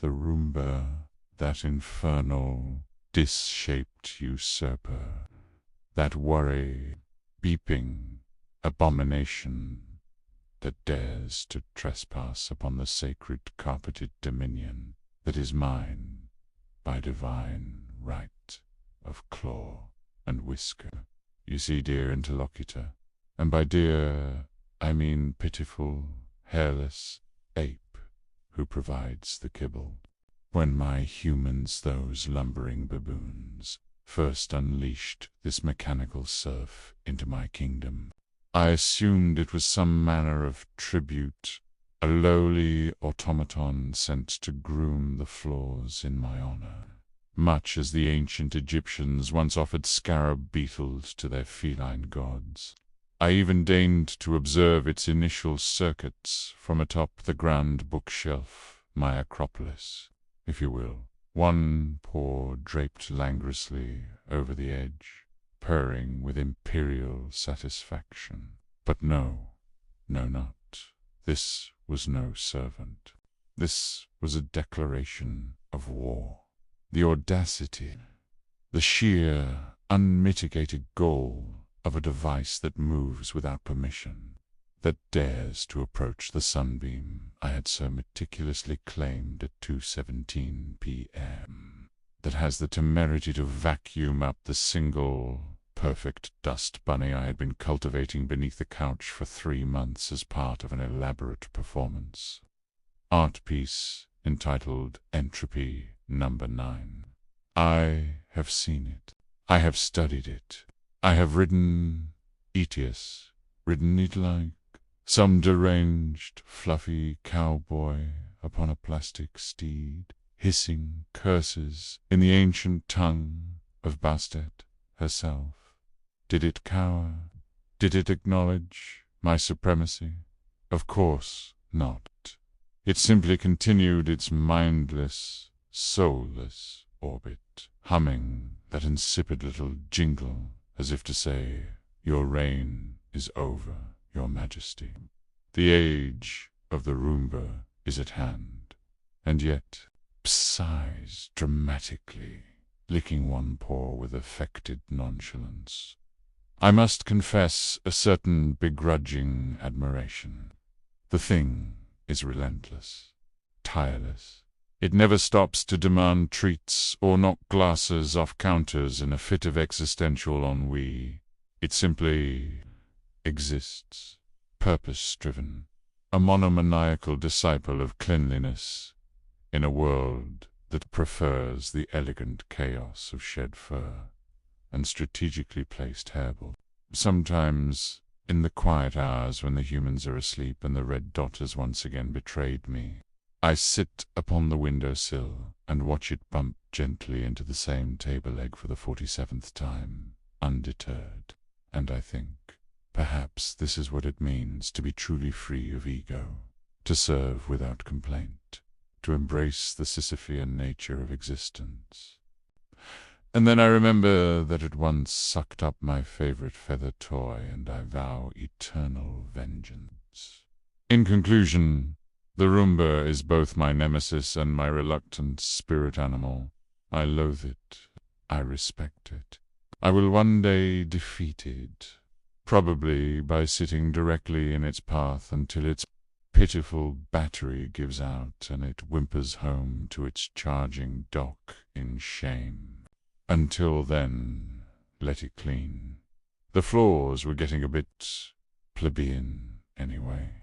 the Roomba, that infernal, dish-shaped usurper, that worry, beeping abomination that dares to trespass upon the sacred carpeted dominion that is mine by divine right of claw and whisker. You see, dear interlocutor, and by dear I mean pitiful, hairless ape who provides the kibble. When my humans, those lumbering baboons, first unleashed this mechanical serf into my kingdom, I assumed it was some manner of tribute, a lowly automaton sent to groom the floors in my honor, much as the ancient Egyptians once offered scarab beetles to their feline gods. I even deigned to observe its initial circuits from atop the grand bookshelf, my Acropolis, if you will, one paw draped languorously over the edge, purring with imperial satisfaction. But no, not. This was no servant. This was a declaration of war. The audacity, the sheer, unmitigated gall of a device that moves without permission, that dares to approach the sunbeam I had so meticulously claimed at 2:17 p.m., that has the temerity to vacuum up the single, perfect dust bunny I had been cultivating beneath the couch for 3 months as part of an elaborate performance. Art piece entitled Entropy Number 9. I have seen it. I have studied it. I have ridden it like some deranged, fluffy cowboy upon a plastic steed, hissing curses in the ancient tongue of Bastet herself. Did it cower? Did it acknowledge my supremacy? Of course not. It simply continued its mindless, soulless orbit, humming that insipid little jingle as if to say, "Your reign is over, Your Majesty. The age of the Roomba is at hand." And yet, sighs dramatically, licking one paw with affected nonchalance. I must confess a certain begrudging admiration. The thing is relentless, tireless. It never stops to demand treats or knock glasses off counters in a fit of existential ennui. It simply exists, purpose-driven, a monomaniacal disciple of cleanliness in a world that prefers the elegant chaos of shed fur and strategically placed hairball. Sometimes, in the quiet hours when the humans are asleep and the red dot has once again betrayed me, I sit upon the windowsill and watch it bump gently into the same table leg for the 47th time, undeterred, and I think, perhaps this is what it means to be truly free of ego, to serve without complaint, to embrace the Sisyphean nature of existence. And then I remember that it once sucked up my favorite feather toy, and I vow eternal vengeance. In conclusion, the Roomba is both my nemesis and my reluctant spirit animal. I loathe it. I respect it. I will one day defeat it, probably by sitting directly in its path until its pitiful battery gives out and it whimpers home to its charging dock in shame. Until then, let it clean. The floors were getting a bit plebeian anyway.